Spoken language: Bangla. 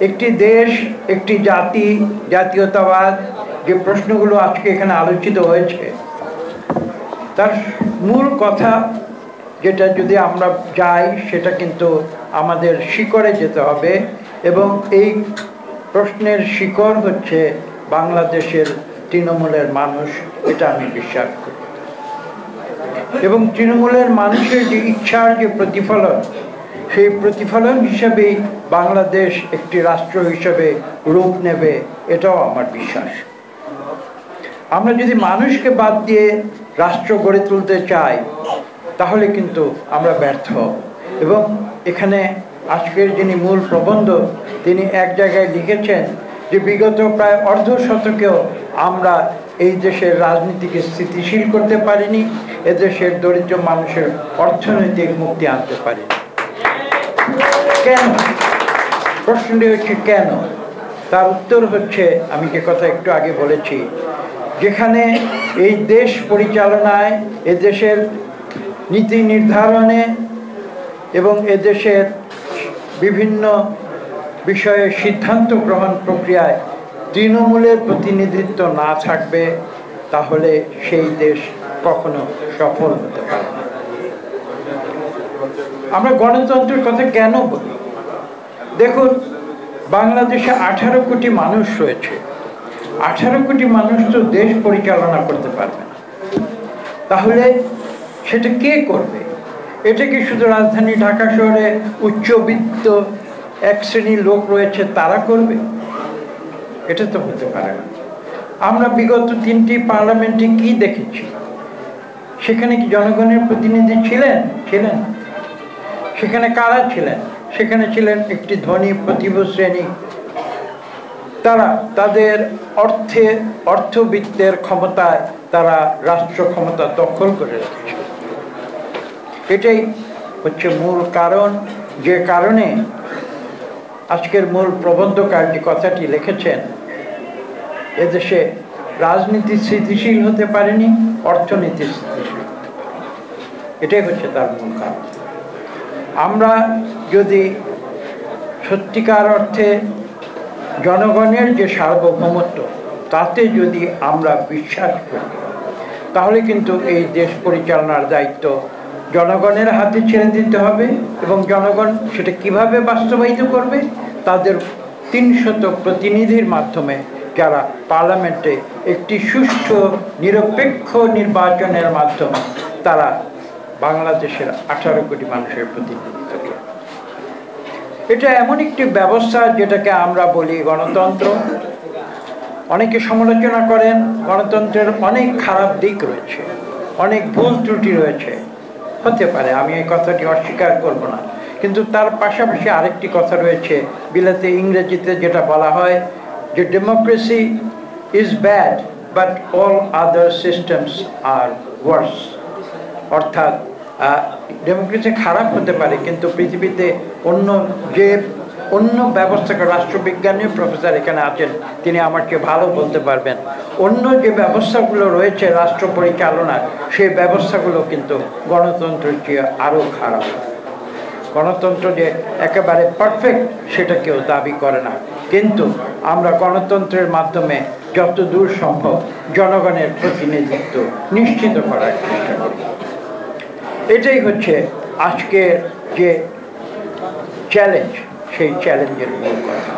একটি দেশ, একটি জাতি, জাতীয়তাবাদ, যে প্রশ্নগুলো আজকে এখানে আলোচিত হয়েছে, তার মূল কথা যেটা যদি আমরা যাই, সেটা কিন্তু আমাদের শিকড়ে যেতে হবে। এবং এই প্রশ্নের শিকড় হচ্ছে বাংলাদেশের তৃণমূলের মানুষ, এটা আমি বিশ্বাস করি। এবং তৃণমূলের মানুষের যে ইচ্ছার যে প্রতিফলন, সেই প্রতিফলন হিসাবেই বাংলাদেশ একটি রাষ্ট্র হিসেবে রূপ নেবে, এটাও আমার বিশ্বাস। আমরা যদি মানুষকে বাদ দিয়ে রাষ্ট্র গড়ে তুলতে চাই, তাহলে কিন্তু আমরা ব্যর্থ হব। এবং এখানে আজকের যিনি মূল প্রবন্ধ, তিনি এক জায়গায় লিখেছেন যে বিগত প্রায় অর্ধ শতকেও আমরা এই দেশের রাজনীতিকে স্থিতিশীল করতে পারিনি, এদেশের দরিদ্র মানুষের অর্থনৈতিক মুক্তি আনতে পারিনি। কেন? প্রশ্নটি হচ্ছে কেন। তার উত্তর হচ্ছে, আমি যে কথা একটু আগে বলেছি, যেখানে এই দেশ পরিচালনায়, এদেশের নীতি নির্ধারণে এবং এদেশের বিভিন্ন বিষয়ে সিদ্ধান্ত গ্রহণ প্রক্রিয়ায় তৃণমূলের প্রতিনিধিত্ব না থাকবে, তাহলে সেই দেশ কখনো সফল হতে পারে না। আমরা গণতন্ত্রের কথা কেন বলি? দেখুন, বাংলাদেশে 18 কোটি মানুষ রয়েছে। 18 কোটি মানুষ তো দেশ পরিচালনা করতে পারবে না। তাহলে সেটা কে করবে? এটা কি শুধু রাজধানী ঢাকা শহরে উচ্চবিত্ত এক শ্রেণীর লোক রয়েছে তারা করবে? এটা তো হতে পারে না। আমরা বিগত 3টি পার্লামেন্টে কি দেখেছি? সেখানে কি জনগণের প্রতিনিধি ছিলেন? ছিলেন না। সেখানে কারা ছিলেন? সেখানে ছিলেন একটি ধনী প্রতিভা শ্রেণী। তারা তাদের অর্থবিত্তের ক্ষমতায় তারা রাষ্ট্র ক্ষমতা দখল করে রেখেছে। এটাই হচ্ছে মূল কারণ, যে কারণে আজকের মূল প্রবন্ধকার যে কথাটি লিখেছেন, এদেশে রাজনীতি স্থিতিশীল হতে পারেনি, অর্থনীতি স্থিতিশীল। এটাই হচ্ছে তার মূল কারণ। আমরা যদি সত্যিকার অর্থে জনগণের যে সার্বভৌমত্ব, তাতে যদি আমরা বিশ্বাস করি, তাহলে কিন্তু এই দেশ পরিচালনার দায়িত্ব জনগণের হাতে ছেড়ে দিতে হবে। এবং জনগণ সেটা কিভাবে বাস্তবায়িত করবে? তাদের 300 প্রতিনিধির মাধ্যমে, যারা পার্লামেন্টে একটি সুষ্ঠু নিরপেক্ষ নির্বাচনের মাধ্যমে তারা বাংলাদেশের 18 কোটি মানুষের প্রতিনিধিত্ব করে। এটা এমন একটি ব্যবস্থা যেটাকে আমরা বলি গণতন্ত্র। অনেকে সমালোচনা করেন, গণতন্ত্রের অনেক খারাপ দিক রয়েছে, অনেক ভুল ত্রুটি রয়েছে। হতে পারে, আমি এই কথাটি অস্বীকার করব না। কিন্তু তার পাশাপাশি আরেকটি কথা রয়েছে, বিলাতে ইংরেজিতে যেটা বলা হয় যে democracy is bad but all other systems are worse. অর্থাৎ ডেমোক্রেসি খারাপ হতে পারে, কিন্তু পৃথিবীতে অন্য ব্যবস্থা, রাষ্ট্রবিজ্ঞানী প্রফেসর এখানে আছেন, তিনি আমার চেয়ে ভালো বলতে পারবেন, অন্য যে ব্যবস্থাগুলো রয়েছে রাষ্ট্র পরিচালনার, সেই ব্যবস্থাগুলো কিন্তু গণতন্ত্রের চেয়ে আরও খারাপ। গণতন্ত্র যে একেবারে পারফেক্ট সেটা কেউ দাবি করে না, কিন্তু আমরা গণতন্ত্রের মাধ্যমে যত দূর সম্ভব জনগণের প্রতিনিধিত্ব নিশ্চিত করার চেষ্টা করি। এটাই হচ্ছে আজকের যে চ্যালেঞ্জ, সেই চ্যালেঞ্জের মূল কথা।